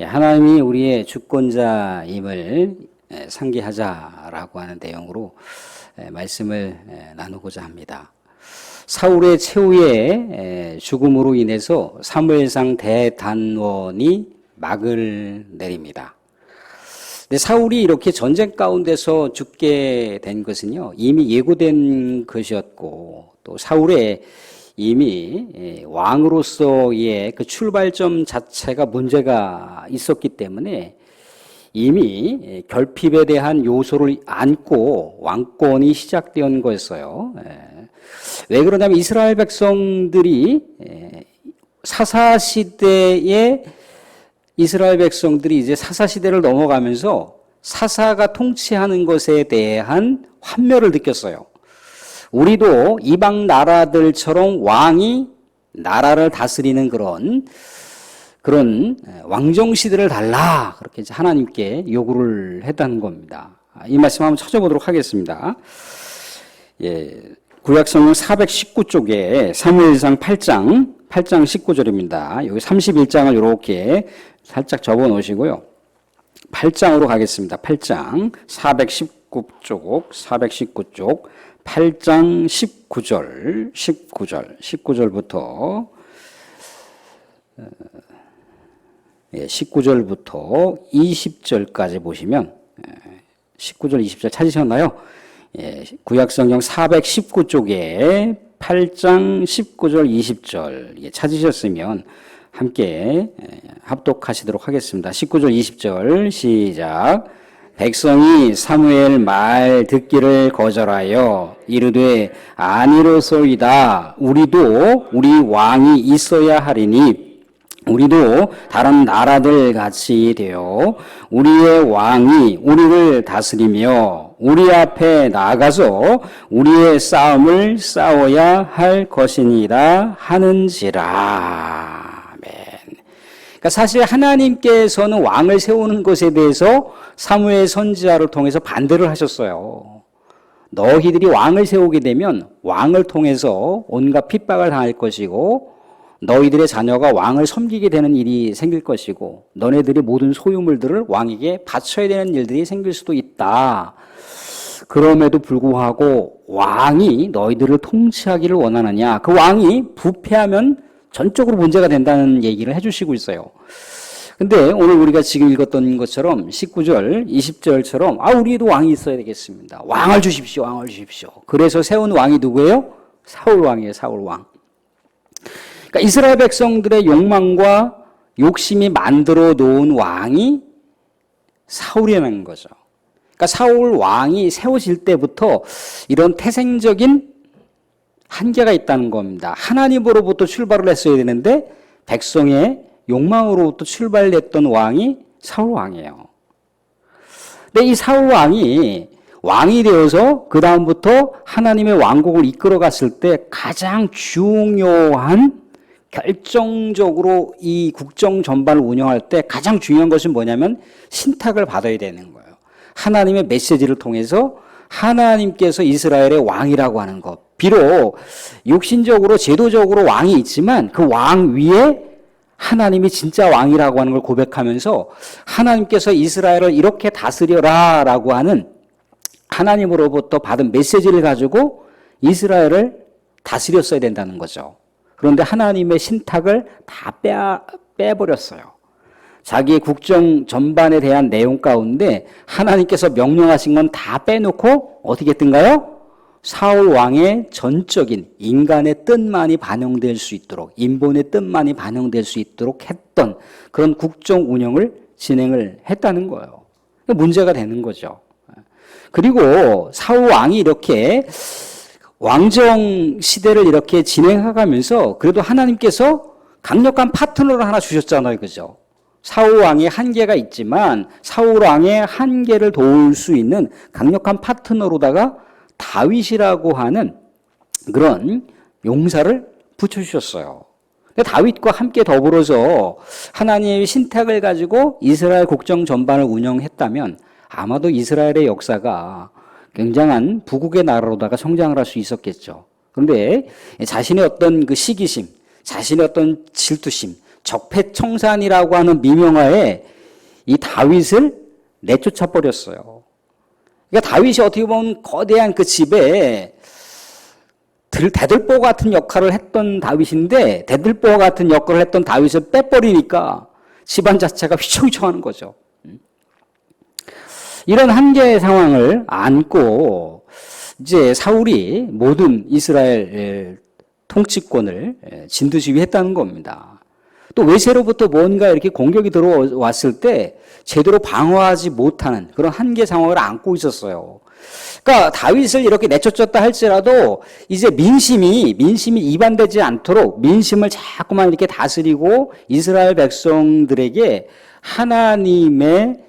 하나님이 우리의 주권자임을 상기하자라고 하는 내용으로 말씀을 나누고자 합니다. 사울의 최후의 죽음으로 인해서 사무엘상 대단원이 막을 내립니다. 근데 사울이 이렇게 전쟁 가운데서 죽게 된 것은요, 이미 예고된 것이었고, 또 사울의 이미 왕으로서의 그 출발점 자체가 문제가 있었기 때문에 이미 결핍에 대한 요소를 안고 왕권이 시작된 거였어요. 왜 그러냐면 이스라엘 백성들이 사사시대에 이스라엘 백성들이 이제 사사시대를 넘어가면서 사사가 통치하는 것에 대한 환멸을 느꼈어요. 우리도 이방 나라들처럼 왕이 나라를 다스리는 그런 왕정시대를 달라. 그렇게 이제 하나님께 요구를 했다는 겁니다. 이 말씀 한번 찾아보도록 하겠습니다. 구약성경 419쪽에 사무엘상 8장 19절입니다. 여기 31장을 이렇게 살짝 접어 놓으시고요. 8장으로 가겠습니다. 8장 419쪽 8장 19절부터 20절까지 보시면 19절 20절 찾으셨나요? 구약성경 419쪽에 8장 19절 20절 찾으셨으면 함께 합독하시도록 하겠습니다. 19절 20절 시작. 백성이 사무엘 말 듣기를 거절하여 이르되 아니로소이다. 우리도 우리 왕이 있어야 하리니 우리도 다른 나라들 같이 되어 우리의 왕이 우리를 다스리며 우리 앞에 나가서 우리의 싸움을 싸워야 할 것이니라 하는지라. 아멘. 그러니까 사실 하나님께서는 왕을 세우는 것에 대해서 사무엘 선지자를 통해서 반대를 하셨어요. 너희들이 왕을 세우게 되면 왕을 통해서 온갖 핍박을 당할 것이고 너희들의 자녀가 왕을 섬기게 되는 일이 생길 것이고 너네들이 모든 소유물들을 왕에게 바쳐야 되는 일들이 생길 수도 있다. 그럼에도 불구하고 왕이 너희들을 통치하기를 원하느냐. 그 왕이 부패하면 전적으로 문제가 된다는 얘기를 해주시고 있어요. 근데 오늘 우리가 지금 읽었던 것처럼 19절, 20절처럼 우리도 왕이 있어야 되겠습니다. 왕을 주십시오. 왕을 주십시오. 그래서 세운 왕이 누구예요? 사울 왕이에요. 사울 왕. 그러니까 이스라엘 백성들의 욕망과 욕심이 만들어 놓은 왕이 사울이라는 거죠. 그러니까 사울 왕이 세워질 때부터 이런 태생적인 한계가 있다는 겁니다. 하나님으로부터 출발을 했어야 되는데 백성의 욕망으로부터 출발했던 왕이 사울 왕이에요. 근데 이 사울 왕이 되어서 그 다음부터 하나님의 왕국을 이끌어 갔을 때 가장 중요한 결정적으로 이 국정 전반을 운영할 때 가장 중요한 것은 뭐냐면 신탁을 받아야 되는 거예요. 하나님의 메시지를 통해서 하나님께서 이스라엘의 왕이라고 하는 것. 비록 육신적으로 제도적으로 왕이 있지만 그 왕 위에 하나님이 진짜 왕이라고 하는 걸 고백하면서 하나님께서 이스라엘을 이렇게 다스려라 라고 하는 하나님으로부터 받은 메시지를 가지고 이스라엘을 다스렸어야 된다는 거죠. 그런데 하나님의 신탁을 다 빼버렸어요. 자기의 국정 전반에 대한 내용 가운데 하나님께서 명령하신 건 다 빼놓고 어떻게 했던가요? 사울 왕의 전적인 인간의 뜻만이 반영될 수 있도록 인본의 뜻만이 반영될 수 있도록 했던 그런 국정 운영을 진행을 했다는 거예요. 문제가 되는 거죠. 그리고 사울 왕이 이렇게 왕정 시대를 이렇게 진행해가면서 그래도 하나님께서 강력한 파트너를 하나 주셨잖아요. 그죠? 사울 왕의 한계가 있지만 사울 왕의 한계를 도울 수 있는 강력한 파트너로다가 다윗이라고 하는 그런 용사를 붙여주셨어요. 다윗과 함께 더불어서 하나님의 신탁을 가지고 이스라엘 국정 전반을 운영했다면 아마도 이스라엘의 역사가 굉장한 부국의 나라로다가 성장을 할 수 있었겠죠. 그런데 자신의 어떤 그 시기심, 자신의 어떤 질투심, 적폐청산이라고 하는 미명하에 이 다윗을 내쫓아 버렸어요. 그러니까 다윗이 어떻게 보면 거대한 그 집에 대들보 같은 역할을 했던 다윗인데 대들보 같은 역할을 했던 다윗을 빼버리니까 집안 자체가 휘청휘청하는 거죠. 이런 한계의 상황을 안고 이제 사울이 모든 이스라엘 통치권을 진두지휘했다는 겁니다. 또 외세로부터 뭔가 이렇게 공격이 들어왔을 때 제대로 방어하지 못하는 그런 한계 상황을 안고 있었어요. 그러니까 다윗을 이렇게 내쫓았다 할지라도 이제 민심이 이반되지 않도록 민심을 자꾸만 이렇게 다스리고 이스라엘 백성들에게 하나님의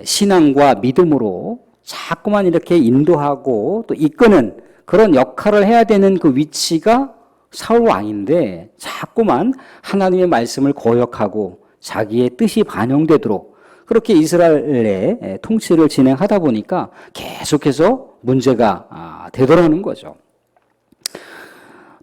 신앙과 믿음으로 자꾸만 이렇게 인도하고 또 이끄는 그런 역할을 해야 되는 그 위치가 사울 왕인데 자꾸만 하나님의 말씀을 거역하고 자기의 뜻이 반영되도록 그렇게 이스라엘의 통치를 진행하다 보니까 계속해서 문제가 되더라는 거죠.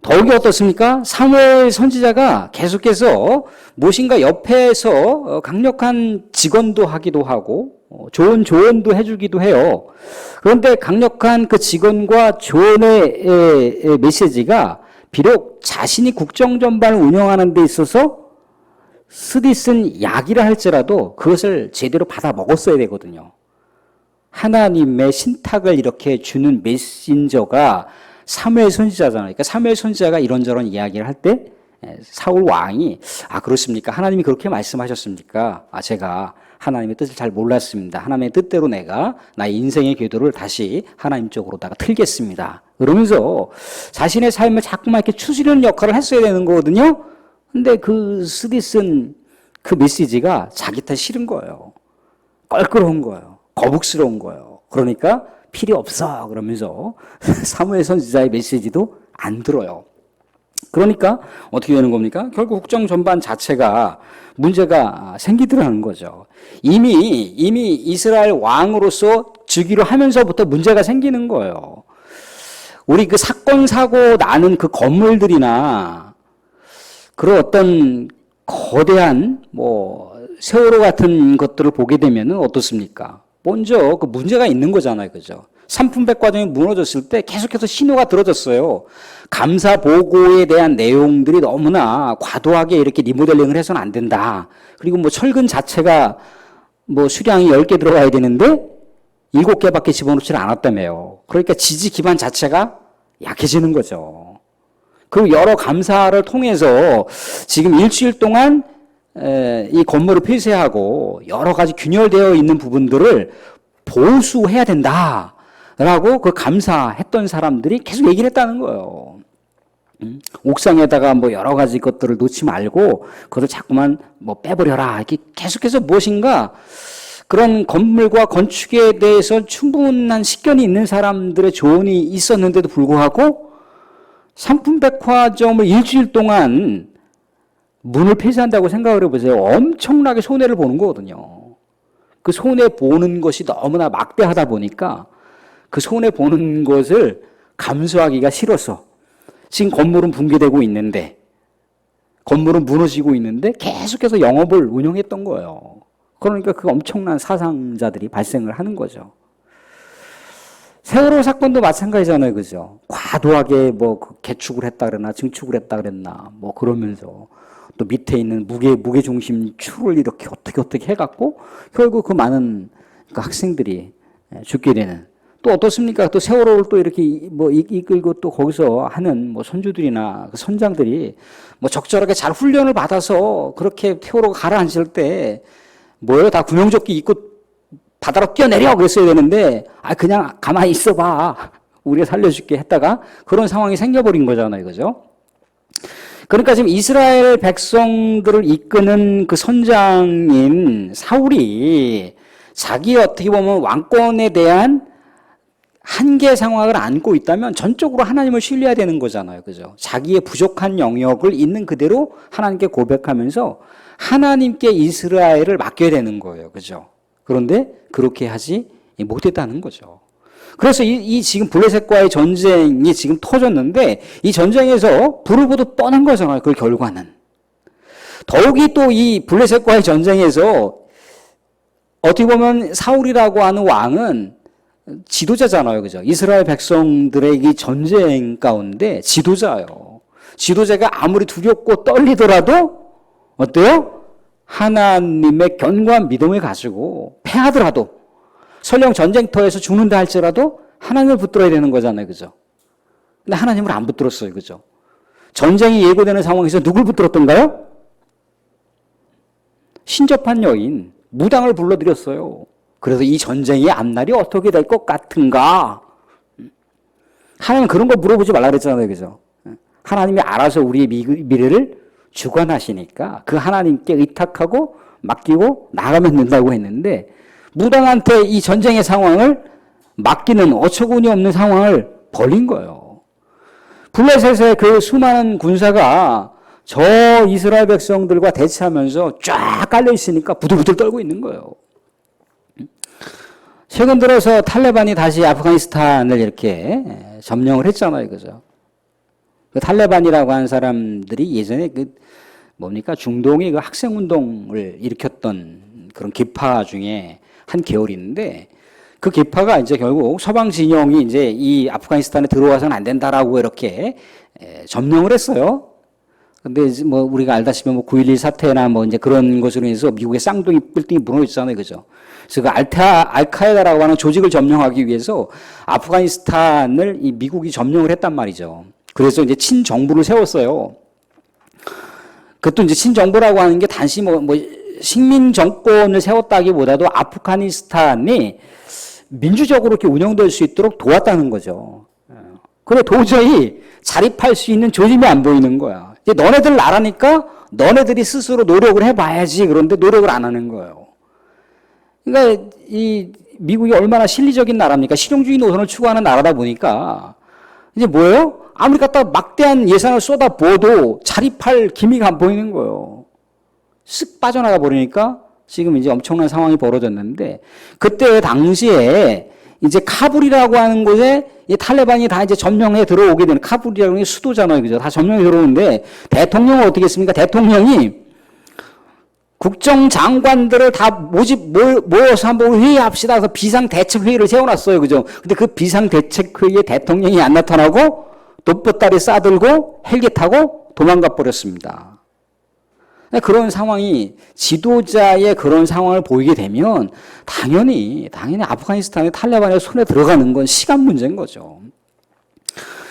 더욱이 어떻습니까? 사무엘 선지자가 계속해서 무엇인가 옆에서 강력한 직언도 하기도 하고 좋은 조언도 해주기도 해요. 그런데 강력한 그 직언과 조언의 메시지가 비록 자신이 국정 전반을 운영하는 데 있어서 쓰디쓴 약이라 할지라도 그것을 제대로 받아 먹었어야 되거든요. 하나님의 신탁을 이렇게 주는 메신저가 사무엘 선지자잖아요. 그러니까 사무엘 선지자가 이런저런 이야기를 할 때 사울 왕이 그렇습니까? 하나님이 그렇게 말씀하셨습니까? 제가 하나님의 뜻을 잘 몰랐습니다. 하나님의 뜻대로 내가 나의 인생의 궤도를 다시 하나님 쪽으로다가 틀겠습니다. 그러면서 자신의 삶을 자꾸만 이렇게 추스리는 역할을 했어야 되는 거거든요. 근데 그 쓰디쓴 그 메시지가 자기 탓 싫은 거예요. 껄끄러운 거예요. 거북스러운 거예요. 그러니까 필요 없어 그러면서 사무엘 선지자의 메시지도 안 들어요. 그러니까 어떻게 되는 겁니까? 결국 국정 전반 자체가 문제가 생기더라는 거죠. 이미 이스라엘 왕으로서 즉위를 하면서부터 문제가 생기는 거예요. 우리 그 사건 사고 나는 그 건물들이나 그런 어떤 거대한 세월호 같은 것들을 보게 되면은 어떻습니까? 먼저 그 문제가 있는 거잖아요. 그죠? 삼풍백화점이 무너졌을 때 계속해서 신호가 들어졌어요. 감사 보고에 대한 내용들이 너무나 과도하게 이렇게 리모델링을 해서는 안 된다. 그리고 철근 자체가 수량이 10개 들어가야 되는데 7개밖에 집어넣지 않았다며요. 그러니까 지지 기반 자체가 약해지는 거죠. 그리고 여러 감사를 통해서 지금 일주일 동안 이 건물을 폐쇄하고 여러 가지 균열되어 있는 부분들을 보수해야 된다라고 그 감사했던 사람들이 계속 얘기를 했다는 거예요. 옥상에다가 여러 가지 것들을 놓지 말고 그것을 자꾸만 빼버려라. 이렇게 계속해서 무엇인가 그런 건물과 건축에 대해서 충분한 식견이 있는 사람들의 조언이 있었는데도 불구하고 삼풍백화점을 일주일 동안 문을 폐쇄한다고 생각을 해보세요. 엄청나게 손해를 보는 거거든요. 그 손해 보는 것이 너무나 막대하다 보니까 그 손해 보는 것을 감수하기가 싫어서 지금 건물은 붕괴되고 있는데 건물은 무너지고 있는데 계속해서 영업을 운영했던 거예요. 그러니까 그 엄청난 사상자들이 발생을 하는 거죠. 세월호 사건도 마찬가지잖아요. 그죠? 과도하게 개축을 했다 그랬나 증축을 했다 그랬나 그러면서 또 밑에 있는 무게중심 추를 이렇게 어떻게 해갖고 결국 그 많은 그 학생들이 죽게 되는 또 어떻습니까? 또 세월호를 또 이렇게 이끌고 또 거기서 하는 선주들이나 그 선장들이 적절하게 잘 훈련을 받아서 그렇게 세월호가 가라앉을 때 다 구명조끼 입고 바다로 뛰어내려 그랬어야 되는데 그냥 가만히 있어봐 우리가 살려줄게 했다가 그런 상황이 생겨버린 거잖아요. 그죠? 그러니까 지금 이스라엘 백성들을 이끄는 그 선장인 사울이 자기 어떻게 보면 왕권에 대한 한계 상황을 안고 있다면 전적으로 하나님을 신뢰해야 되는 거잖아요. 그죠? 자기의 부족한 영역을 있는 그대로 하나님께 고백하면서 하나님께 이스라엘을 맡겨야 되는 거예요. 그죠? 그런데 그렇게 하지 못했다는 거죠. 그래서 이 지금 블레셋과의 전쟁이 지금 터졌는데 이 전쟁에서 불을 보듯 뻔한 거잖아요. 그 결과는. 더욱이 또 이 블레셋과의 전쟁에서 어떻게 보면 사울이라고 하는 왕은 지도자잖아요. 그죠? 이스라엘 백성들의 이 전쟁 가운데 지도자예요. 지도자가 아무리 두렵고 떨리더라도 어때요? 하나님의 견고한 믿음을 가지고 패하더라도 설령 전쟁터에서 죽는다 할지라도 하나님을 붙들어야 되는 거잖아요. 그죠? 근데 하나님을 안 붙들었어요. 그죠? 전쟁이 예고되는 상황에서 누굴 붙들었던가요? 신접한 여인, 무당을 불러들였어요. 그래서 이 전쟁의 앞날이 어떻게 될 것 같은가? 하나님 그런 거 물어보지 말라 그랬잖아요. 그죠? 하나님이 알아서 우리의 미래를 주관하시니까 그 하나님께 의탁하고 맡기고 나가면 된다고 했는데 무당한테 이 전쟁의 상황을 맡기는 어처구니 없는 상황을 벌린 거예요. 블레셋의 그 수많은 군사가 저 이스라엘 백성들과 대치하면서 쫙 깔려 있으니까 부들부들 떨고 있는 거예요. 최근 들어서 탈레반이 다시 아프가니스탄을 이렇게 점령을 했잖아요. 그죠? 그 탈레반이라고 하는 사람들이 예전에 그 뭡니까? 중동의 그 학생운동을 일으켰던 그런 계파 중에 한 계열이 있는데 그 계파가 이제 결국 서방 진영이 이제 이 아프가니스탄에 들어와서는 안 된다라고 이렇게 점령을 했어요. 근데 뭐 우리가 알다시피 뭐 9.11 사태나 뭐 이제 그런 것으로 인해서 미국의 쌍둥이 빌딩이 무너졌잖아요. 그죠? 그래서 그 알카에다라고 하는 조직을 점령하기 위해서 아프가니스탄을 이 미국이 점령을 했단 말이죠. 그래서 이제 친정부를 세웠어요. 그것도 이제 친정부라고 하는 게 단지 뭐 식민 정권을 세웠다기보다도 아프가니스탄이 민주적으로 이렇게 운영될 수 있도록 도왔다는 거죠. 그래 도저히 자립할 수 있는 조짐이 안 보이는 거야. 이제 너네들 나라니까 너네들이 스스로 노력을 해봐야지. 그런데 노력을 안 하는 거예요. 그러니까 이 미국이 얼마나 실리적인 나라입니까? 실용주의 노선을 추구하는 나라다 보니까 이제 뭐예요? 아무리 갖다 막대한 예산을 쏟아부어도 자립할 기미가 안 보이는 거예요. 쓱 빠져나가 버리니까 지금 이제 엄청난 상황이 벌어졌는데 그때 당시에 이제 카불이라고 하는 곳에 이 탈레반이 다 이제 점령해 들어오게 되는 카불이라는 게 수도잖아요. 그죠? 다 점령해 들어오는데 대통령은 어떻게 했습니까? 대통령이 국정장관들을 다 모여서 한번 회의합시다. 그래서 비상대책회의를 세워놨어요. 그죠? 근데 그 비상대책회의에 대통령이 안 나타나고 돛보따리 싸들고 헬기 타고 도망가 버렸습니다. 그런 상황이 지도자의 그런 상황을 보이게 되면 당연히 아프가니스탄의 탈레반의 손에 들어가는 건 시간 문제인 거죠.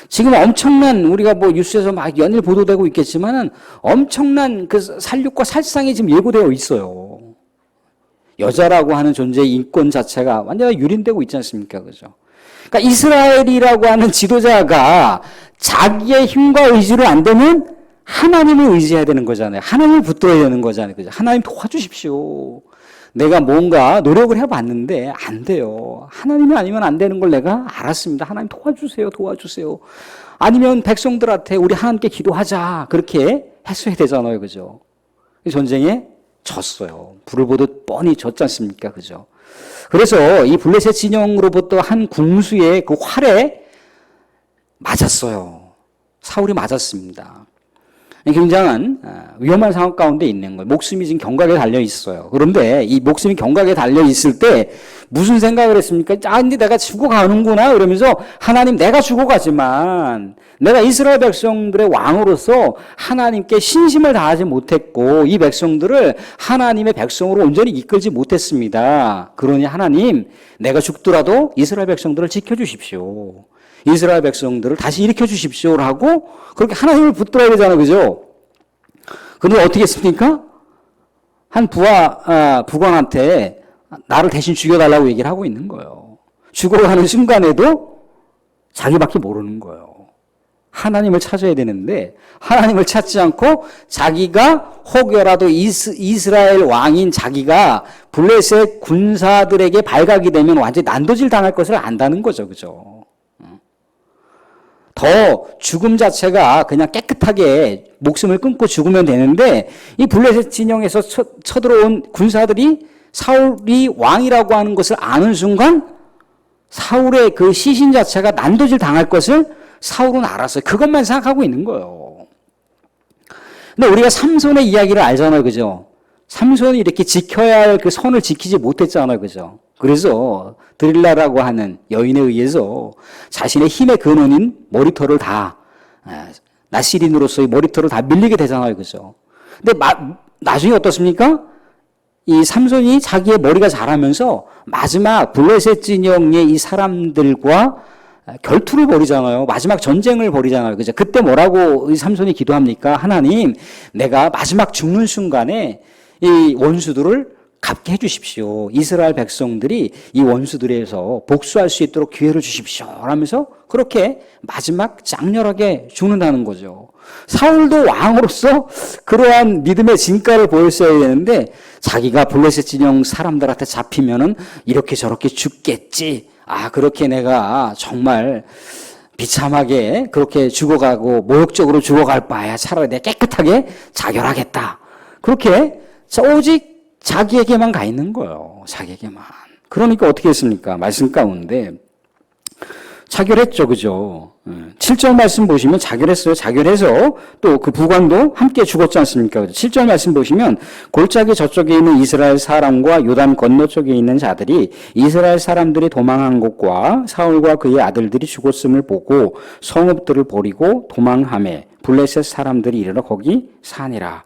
지금 엄청난 우리가 뭐 뉴스에서 막 연일 보도되고 있겠지만은 엄청난 그 살육과 살상이 지금 예고되어 있어요. 여자라고 하는 존재의 인권 자체가 완전히 유린되고 있지 않습니까? 그죠? 그러니까 이스라엘이라고 하는 지도자가 자기의 힘과 의지로 안 되면 하나님을 의지해야 되는 거잖아요. 하나님을 붙들어야 되는 거잖아요. 그죠? 하나님 도와주십시오. 내가 뭔가 노력을 해봤는데 안 돼요. 하나님이 아니면 안 되는 걸 내가 알았습니다. 하나님 도와주세요. 아니면 백성들한테 우리 하나님께 기도하자. 그렇게 했어야 되잖아요. 그죠? 전쟁에 졌어요. 불을 보듯 뻔히 졌지 않습니까? 그죠? 그래서 이 블레셋 진영으로부터 한 궁수의 그 활에 맞았어요. 사울이 맞았습니다. 굉장한 위험한 상황 가운데 있는 거예요. 목숨이 지금 경각에 달려 있어요. 그런데 이 목숨이 경각에 달려 있을 때 무슨 생각을 했습니까? 근데 내가 죽어가는구나. 그러면서 하나님 내가 죽어가지만 내가 이스라엘 백성들의 왕으로서 하나님께 신심을 다하지 못했고 이 백성들을 하나님의 백성으로 온전히 이끌지 못했습니다. 그러니 하나님 내가 죽더라도 이스라엘 백성들을 지켜주십시오. 이스라엘 백성들을 다시 일으켜 주십시오라고 그렇게 하나님을 붙들어야 되잖아요. 그죠? 그런데 어떻게 했습니까? 한 부관한테 나를 대신 죽여달라고 얘기를 하고 있는 거예요. 죽어가는 순간에도 자기밖에 모르는 거예요. 하나님을 찾아야 되는데 하나님을 찾지 않고 자기가 혹여라도 이스라엘 왕인 자기가 블레셋 군사들에게 발각이 되면 완전히 난도질 당할 것을 안다는 거죠. 그죠? 더 죽음 자체가 그냥 깨끗하게 목숨을 끊고 죽으면 되는데 이 블레셋 진영에서 쳐들어온 군사들이 사울이 왕이라고 하는 것을 아는 순간 사울의 그 시신 자체가 난도질 당할 것을 사울은 알았어요. 그것만 생각하고 있는 거예요. 근데 우리가 삼손의 이야기를 알잖아요. 그죠? 삼손이 이렇게 지켜야 할 그 선을 지키지 못했잖아요. 그죠? 그래서 드릴라라고 하는 여인에 의해서 자신의 힘의 근원인 머리털을 다, 나시린으로서의 머리털을 다 밀리게 되잖아요. 그죠? 근데 나중에 어떻습니까? 이 삼손이 자기의 머리가 자라면서 마지막 블레셋 진영의 이 사람들과 결투를 벌이잖아요. 마지막 전쟁을 벌이잖아요. 그죠? 그때 뭐라고 이 삼손이 기도합니까? 하나님, 내가 마지막 죽는 순간에 이 원수들을 갚게 해주십시오. 이스라엘 백성들이 이 원수들에서 복수할 수 있도록 기회를 주십시오. 라면서 그렇게 마지막 장렬하게 죽는다는 거죠. 사울도 왕으로서 그러한 믿음의 진가를 보였어야 되는데 자기가 블레셋 진영 사람들한테 잡히면은 이렇게 저렇게 죽겠지. 그렇게 내가 정말 비참하게 그렇게 죽어가고 모욕적으로 죽어갈 바에야 차라리 내가 깨끗하게 자결하겠다. 그렇게 오직 자기에게만 가 있는 거예요. 자기에게만. 그러니까 어떻게 했습니까? 말씀 가운데 자결했죠. 그죠? 7절 말씀 보시면 자결했어요. 자결해서 또 그 부관도 함께 죽었지 않습니까? 7절 말씀 보시면 골짜기 저쪽에 있는 이스라엘 사람과 요단 건너쪽에 있는 자들이 이스라엘 사람들이 도망한 곳과 사울과 그의 아들들이 죽었음을 보고 성읍들을 버리고 도망하매 블레셋 사람들이 이르러 거기 사니라.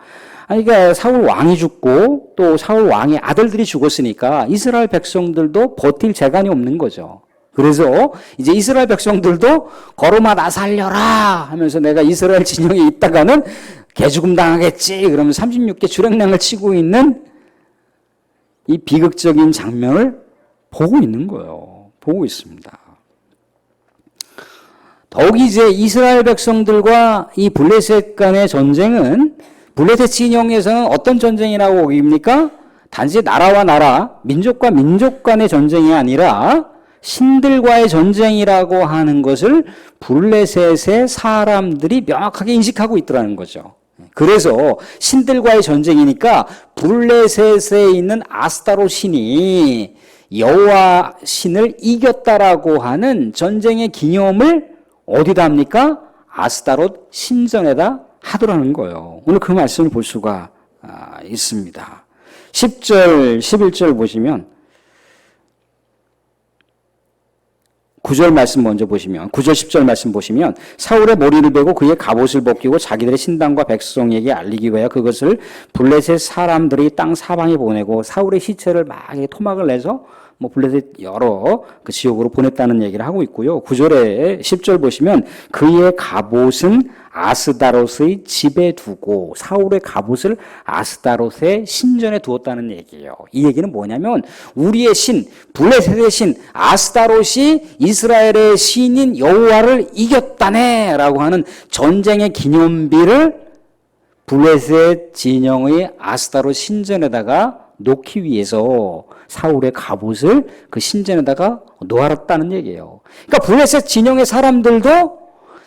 그러니까 사울 왕이 죽고 또 사울 왕의 아들들이 죽었으니까 이스라엘 백성들도 버틸 재간이 없는 거죠. 그래서 이제 이스라엘 백성들도 걸음아 나 살려라 하면서 내가 이스라엘 진영에 있다가는 개죽음 당하겠지. 그러면 36개 주랭랑을 치고 있는 이 비극적인 장면을 보고 있는 거예요. 보고 있습니다. 더욱이 이제 이스라엘 백성들과 이 블레셋 간의 전쟁은 블레셋 진영에서는 어떤 전쟁이라고 보입니까? 단지 나라와 나라, 민족과 민족 간의 전쟁이 아니라 신들과의 전쟁이라고 하는 것을 블레셋의 사람들이 명확하게 인식하고 있더라는 거죠. 그래서 신들과의 전쟁이니까 블레셋에 있는 아스타로 신이 여호와 신을 이겼다라고 하는 전쟁의 기념을 어디다 합니까? 아스타롯 신전에다 하더라는 거예요. 오늘 그 말씀을 볼 수가 있습니다. 10절, 11절 보시면 9절 말씀 먼저 보시면 9절 10절 말씀 보시면 사울의 머리를 베고 그의 갑옷을 벗기고 자기들의 신당과 백성에게 알리기 위하여 그것을 블레셋 사람들이 땅 사방에 보내고 사울의 시체를 막 토막을 내서 블레셋 여러 그 지역으로 보냈다는 얘기를 하고 있고요. 9절에 10절 보시면 그의 갑옷은 아스다롯의 집에 두고 사울의 갑옷을 아스다롯의 신전에 두었다는 얘기예요. 이 얘기는 뭐냐면 우리의 신, 블레셋의 신 아스다롯이 이스라엘의 신인 여호와를 이겼다네 라고 하는 전쟁의 기념비를 블레셋 진영의 아스다롯 신전에다가 놓기 위해서 사울의 갑옷을 그 신전에다가 놓았다는 얘기예요. 그러니까 블레셋 진영의 사람들도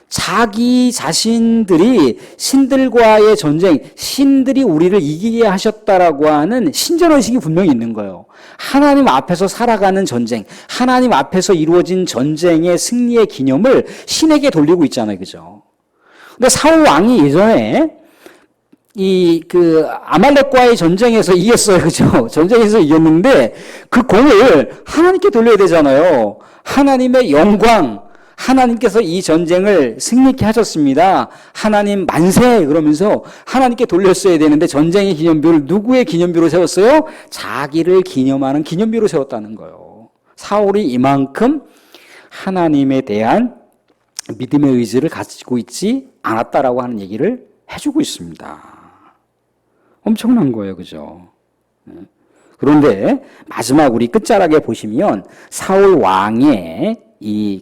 자기 자신들이 신들과의 전쟁, 신들이 우리를 이기게 하셨다라고 하는 신전의식이 분명히 있는 거예요. 하나님 앞에서 살아가는 전쟁, 하나님 앞에서 이루어진 전쟁의 승리의 기념을 신에게 돌리고 있잖아요. 그죠? 근데 사울 왕이 예전에 아말렉과의 전쟁에서 이겼어요. 그죠? 전쟁에서 이겼는데 그 공을 하나님께 돌려야 되잖아요. 하나님의 영광, 하나님께서 이 전쟁을 승리케 하셨습니다. 하나님 만세! 그러면서 하나님께 돌렸어야 되는데 전쟁의 기념비를 누구의 기념비로 세웠어요? 자기를 기념하는 기념비로 세웠다는 거예요. 사울이 이만큼 하나님에 대한 믿음의 의지를 가지고 있지 않았다라고 하는 얘기를 해주고 있습니다. 엄청난 거예요. 그죠? 그런데 마지막 우리 끝자락에 보시면 사울 왕의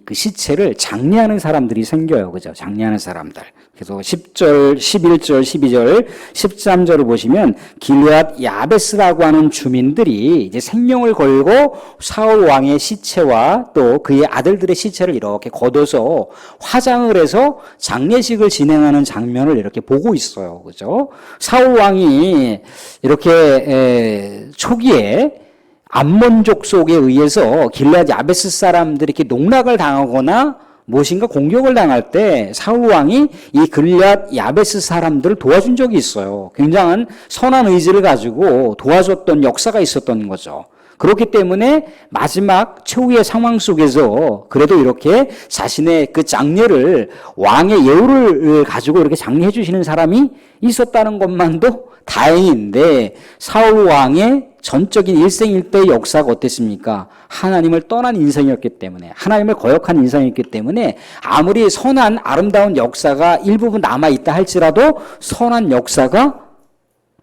그 시체를 장례하는 사람들이 생겨요. 그죠? 장례하는 사람들. 그래서 10절, 11절, 12절, 13절을 보시면 길르앗 야베스라고 하는 주민들이 이제 생명을 걸고 사울 왕의 시체와 또 그의 아들들의 시체를 이렇게 걷어서 화장을 해서 장례식을 진행하는 장면을 이렇게 보고 있어요. 그죠? 사울 왕이 이렇게 초기에 암몬족 속에 의해서 길르앗 야베스 사람들이 이렇게 농락을 당하거나 무엇인가 공격을 당할 때 사울 왕이 이 글리앗 야베스 사람들을 도와준 적이 있어요. 굉장한 선한 의지를 가지고 도와줬던 역사가 있었던 거죠. 그렇기 때문에 마지막 최후의 상황 속에서 그래도 이렇게 자신의 그 장례를 왕의 예우를 가지고 이렇게 장례해 주시는 사람이 있었다는 것만도 다행인데 사울 왕의 전적인 일생일대의 역사가 어땠습니까? 하나님을 떠난 인생이었기 때문에, 하나님을 거역한 인생이었기 때문에 아무리 선한 아름다운 역사가 일부분 남아있다 할지라도 선한 역사가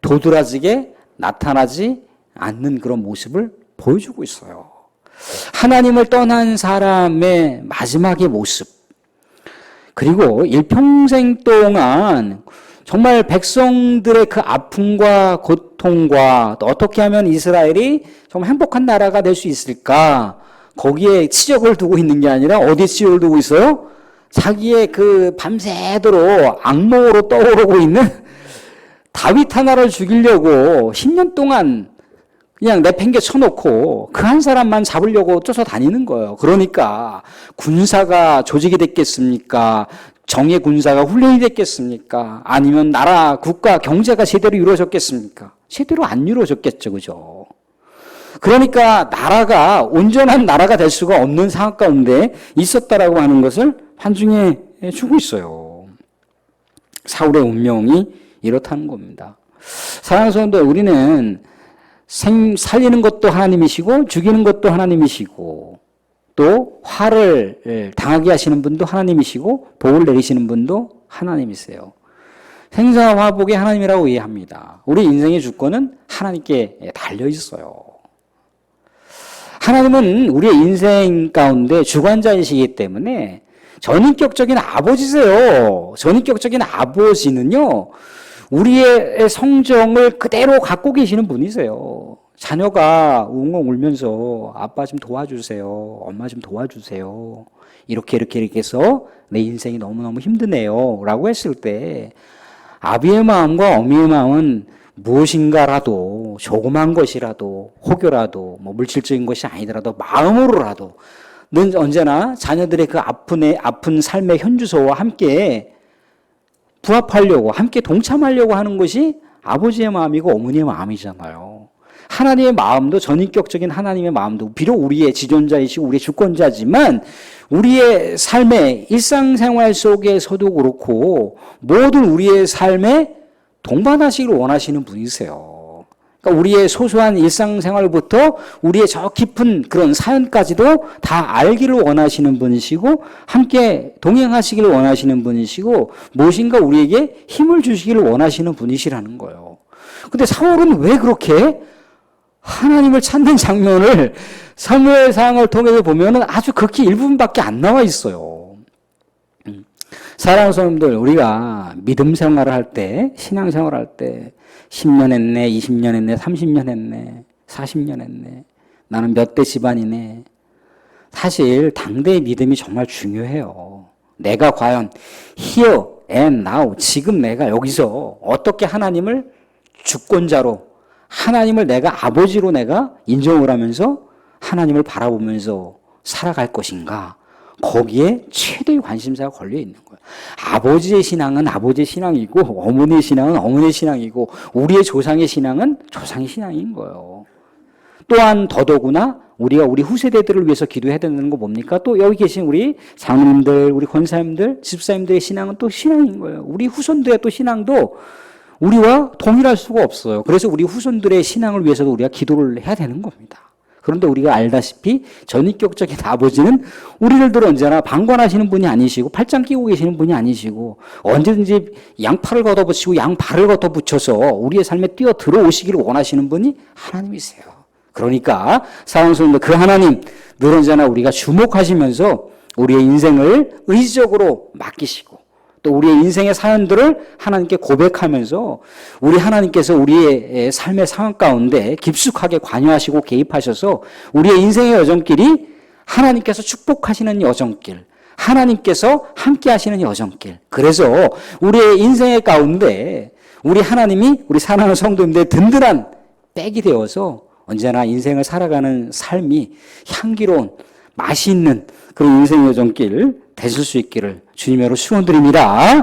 도드라지게 나타나지 않는 그런 모습을 보여주고 있어요. 하나님을 떠난 사람의 마지막의 모습, 그리고 일평생 동안 정말 백성들의 그 아픔과 고통과 또 어떻게 하면 이스라엘이 정말 행복한 나라가 될 수 있을까? 거기에 치적을 두고 있는 게 아니라 어디에 치적을 두고 있어요? 자기의 그 밤새도록 악몽으로 떠오르고 있는 다윗 하나를 죽이려고 10년 동안 그냥 내팽개 쳐놓고 그 한 사람만 잡으려고 쫓아다니는 거예요. 그러니까 군사가 조직이 됐겠습니까? 정예 군사가 훈련이 됐겠습니까? 아니면 나라, 국가, 경제가 제대로 이루어졌겠습니까? 제대로 안 이루어졌겠죠. 그죠? 그러니까 나라가 온전한 나라가 될 수가 없는 상황 가운데 있었다라고 하는 것을 판중해 주고 있어요. 사울의 운명이 이렇다는 겁니다. 사랑하는 성도들, 우리는 살리는 것도 하나님이시고 죽이는 것도 하나님이시고 또 화를 당하게 하시는 분도 하나님이시고 복을 내리시는 분도 하나님이세요. 생사화복이 하나님이라고 이해합니다. 우리 인생의 주권은 하나님께 달려 있어요. 하나님은 우리의 인생 가운데 주관자이시기 때문에 전인격적인 아버지세요. 전인격적인 아버지는요, 우리의 성정을 그대로 갖고 계시는 분이세요. 자녀가 웅웅 울면서 아빠 좀 도와주세요. 엄마 좀 도와주세요. 이렇게 해서 내 인생이 너무너무 힘드네요. 라고 했을 때 아비의 마음과 어미의 마음은 무엇인가라도 조그만 것이라도 혹여라도 뭐 물질적인 것이 아니더라도 마음으로라도 는 언제나 자녀들의 그 아픈 삶의 현주소와 함께 부합하려고 함께 동참하려고 하는 것이 아버지의 마음이고 어머니의 마음이잖아요. 하나님의 마음도 전인격적인 하나님의 마음도 비록 우리의 지존자이시고 우리의 주권자지만 우리의 삶의 일상생활 속에서도 그렇고 모든 우리의 삶에 동반하시기를 원하시는 분이세요. 그러니까 우리의 소소한 일상생활부터 우리의 저 깊은 그런 사연까지도 다 알기를 원하시는 분이시고 함께 동행하시기를 원하시는 분이시고 무엇인가 우리에게 힘을 주시기를 원하시는 분이시라는 거예요. 근데 사울은 왜 그렇게 하나님을 찾는 장면을 사무엘상을 통해서 보면은 아주 극히 일부분밖에 안 나와 있어요. 사랑하는 성도들, 우리가 믿음 생활을 할 때, 신앙 생활을 할 때 10년 했네, 20년 했네, 30년 했네, 40년 했네. 나는 몇 대 집안이네. 사실 당대의 믿음이 정말 중요해요. 내가 과연 here and now, 지금 내가 여기서 어떻게 하나님을 주권자로, 하나님을 내가 아버지로 내가 인정을 하면서 하나님을 바라보면서 살아갈 것인가? 거기에 최대의 관심사가 걸려 있는 거예요. 아버지의 신앙은 아버지의 신앙이고 어머니의 신앙은 어머니의 신앙이고 우리의 조상의 신앙은 조상의 신앙인 거예요. 또한 더더구나 우리가 우리 후세대들을 위해서 기도해야 되는 거 뭡니까? 또 여기 계신 우리 장로님들, 우리 권사님들, 집사님들의 신앙은 또 신앙인 거예요. 우리 후손들의 또 신앙도 우리와 동일할 수가 없어요. 그래서 우리 후손들의 신앙을 위해서도 우리가 기도를 해야 되는 겁니다. 그런데 우리가 알다시피 전인격적인 아버지는 우리를 들어 언제나 방관하시는 분이 아니시고 팔짱 끼고 계시는 분이 아니시고 언제든지 양팔을 걷어붙이고 양발을 걷어붙여서 우리의 삶에 뛰어 들어오시기를 원하시는 분이 하나님이세요. 그러니까 사랑하는 성도들, 그 하나님 늘 언제나 우리가 주목하시면서 우리의 인생을 의지적으로 맡기시고 또 우리의 인생의 사연들을 하나님께 고백하면서 우리 하나님께서 우리의 삶의 상황 가운데 깊숙하게 관여하시고 개입하셔서 우리의 인생의 여정길이 하나님께서 축복하시는 여정길, 하나님께서 함께 하시는 여정길. 그래서 우리의 인생의 가운데 우리 하나님이 우리 사랑하는 성도님들의 든든한 백이 되어서 언제나 인생을 살아가는 삶이 향기로운 맛이 있는 그런 인생의 여정길 되실 수 있기를 주님으로 축원드립니다.